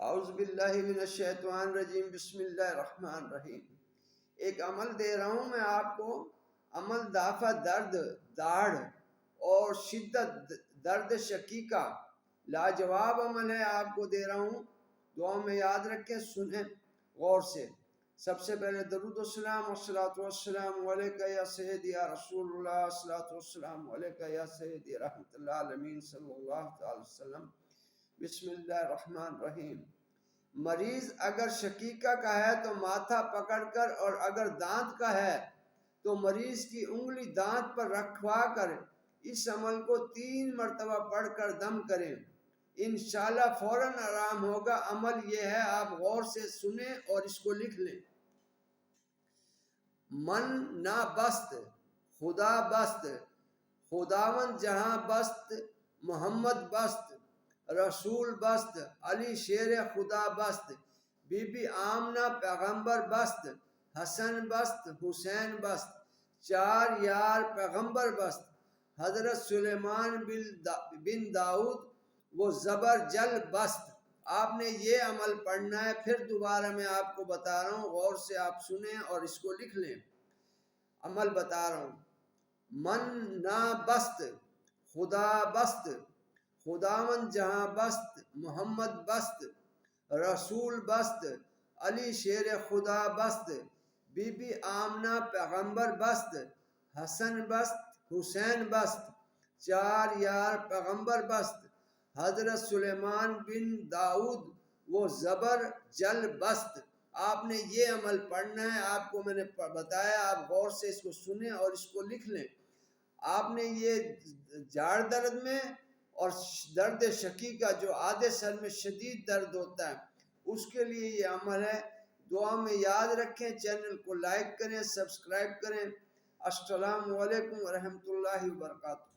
اعوذ باللہ من الشیطان الرجیم، بسم اللہ الرحمن الرحیم۔ ایک عمل دے رہا ہوں میں آپ کو، عمل دافع درد داڑھ اور شدت درد شقیقہ، لاجواب عمل ہے، آپ کو دے رہا ہوں، دعا میں یاد رکھیں، سنیں غور سے۔ سب سے پہلے درود والسلام والصلاۃ والسلام علیکہ یا سیدی یا رسول اللہ، الصلاۃ والسلام علیکہ یا سیدی رحمت اللہ العالمین صلی اللہ تعالی وسلم۔ بسم اللہ الرحمن الرحیم۔ مریض اگر شقیقہ کا ہے تو ماتھا پکڑ کر، اور اگر دانت کا ہے تو مریض کی انگلی دانت پر رکھوا کر اس عمل کو 3 مرتبہ پڑھ کر دم کریں، انشاءاللہ فوراً آرام ہوگا۔ عمل یہ ہے، آپ غور سے سنیں اور اس کو لکھ لیں۔ من نا بست، خدا بست، خداوند جہاں بست، محمد بست، رسول بست، علی شیر خدا بست، بی بی آمنہ پیغمبر بست، حسن بست، حسین بست، 4 یار پیغمبر بست، حضرت سلیمان بن داؤد وہ زبر جل بست۔ آپ نے یہ عمل پڑھنا ہے، پھر دوبارہ میں آپ کو بتا رہا ہوں، غور سے آپ سنیں اور اس کو لکھ لیں۔ عمل بتا رہا ہوں۔ من نا بست، خدا بست، خداوند جہاں بست، محمد بست، رسول بست، علی شیر خدا بست، بی بی آمنہ پیغمبر بست، حسن بست، حسین بست، 4 یار پیغمبر بست، حضرت سلیمان بن داؤد وہ زبر جل بست۔ آپ نے یہ عمل پڑھنا ہے، آپ کو میں نے بتایا، آپ غور سے اس کو سنیں اور اس کو لکھ لیں۔ آپ نے یہ جاڑ درد میں اور درد شقیقہ جو آدھے سر میں شدید درد ہوتا ہے، اس کے لیے یہ عمل ہے۔ دعا میں یاد رکھیں، چینل کو لائک کریں، سبسکرائب کریں۔ السلام علیکم ورحمۃ اللہ وبرکاتہ۔